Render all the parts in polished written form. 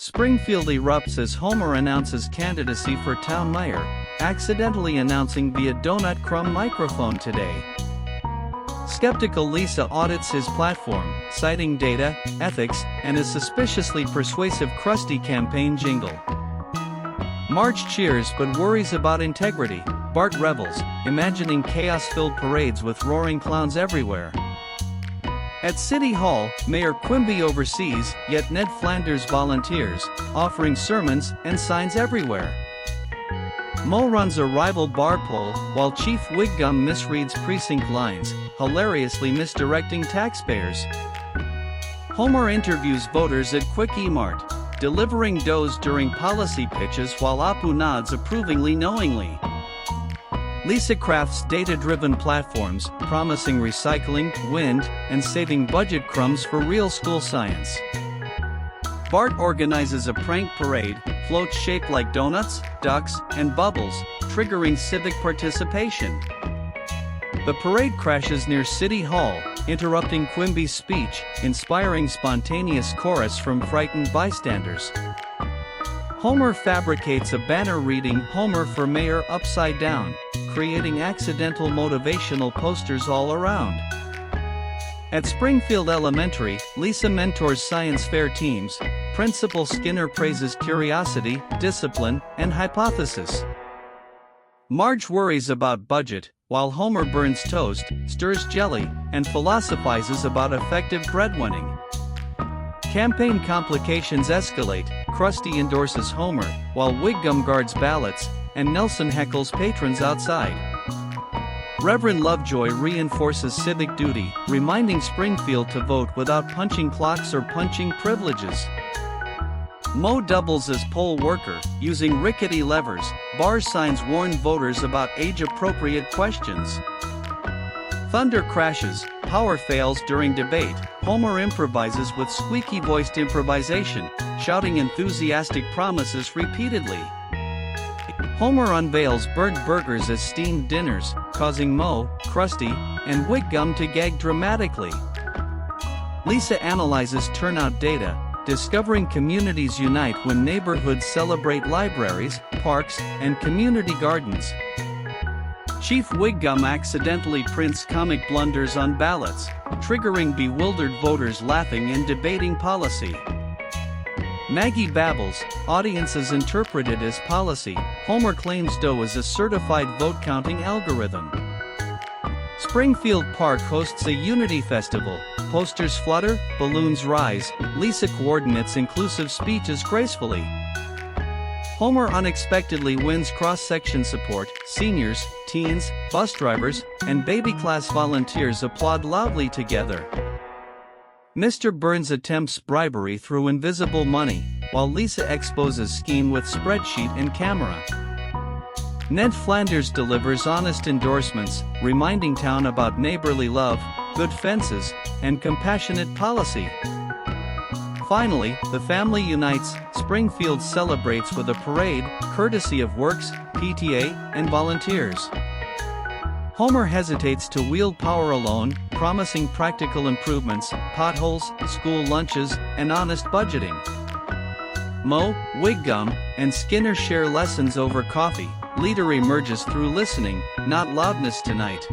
Springfield erupts as Homer announces candidacy for town mayor, accidentally announcing via donut crumb microphone today. Skeptical Lisa audits his platform, citing data, ethics, and a suspiciously persuasive Krusty campaign jingle. Marge cheers but worries about integrity. Bart revels, imagining chaos-filled parades with roaring clowns everywhere. At City Hall, Mayor Quimby oversees, yet Ned Flanders volunteers, offering sermons and signs everywhere. Mo runs a rival bar poll, while Chief Wiggum misreads precinct lines, hilariously misdirecting taxpayers. Homer interviews voters at Kwik-E-Mart, delivering doughs during policy pitches while Apu nods approvingly knowingly. Lisa crafts data-driven platforms, promising recycling, wind, and saving budget crumbs for real school science. Bart organizes a prank parade, floats shaped like donuts, ducks, and bubbles, triggering civic participation. The parade crashes near City Hall, interrupting Quimby's speech, inspiring spontaneous chorus from frightened bystanders. Homer fabricates a banner reading "Homer for Mayor" upside down, creating accidental motivational posters all around. At Springfield Elementary, Lisa mentors science fair teams. Principal Skinner praises curiosity, discipline, and hypothesis. Marge worries about budget, while Homer burns toast, stirs jelly, and philosophizes about effective breadwinning. Campaign complications escalate. Krusty endorses Homer, while Wiggum guards ballots, and Nelson heckles patrons outside. Reverend Lovejoy reinforces civic duty, reminding Springfield to vote without punching clocks or punching privileges. Mo doubles as poll worker, using rickety levers. Bar signs warn voters about age-appropriate questions. Thunder crashes, power fails during debate. Homer improvises with squeaky-voiced improvisation, shouting enthusiastic promises repeatedly. Homer unveils burnt burgers as steamed dinners, causing Mo, Krusty, and Wiggum to gag dramatically. Lisa analyzes turnout data, discovering communities unite when neighborhoods celebrate libraries, parks, and community gardens. Chief Wiggum accidentally prints comic blunders on ballots, triggering bewildered voters laughing and debating policy. Maggie babbles, audiences interpret it as policy. Homer claims dough is a certified vote-counting algorithm. Springfield Park hosts a Unity Festival. Posters flutter, balloons rise. Lisa coordinates inclusive speeches gracefully. Homer unexpectedly wins cross-section support. Seniors, teens, bus drivers, and baby class volunteers applaud loudly together. Mr. Burns attempts bribery through invisible money, while Lisa exposes scheme with spreadsheet and camera. Ned Flanders delivers honest endorsements, reminding town about neighborly love, good fences, and compassionate policy. Finally, the family unites. Springfield celebrates with a parade, courtesy of Works, PTA, and volunteers. Homer hesitates to wield power alone, promising practical improvements, potholes, school lunches, and honest budgeting. Mo, Wiggum, and Skinner share lessons over coffee. Leader emerges through listening, not loudness tonight.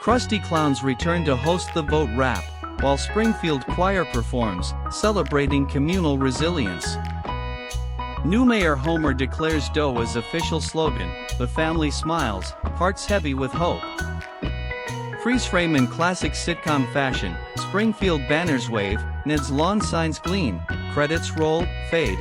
Krusty clowns return to host the vote rap, while Springfield Choir performs, celebrating communal resilience. New Mayor Homer declares dough as official slogan. The family smiles, hearts heavy with hope. Freeze frame in classic sitcom fashion. Springfield banners wave, Ned's lawn signs gleam, credits roll, fade.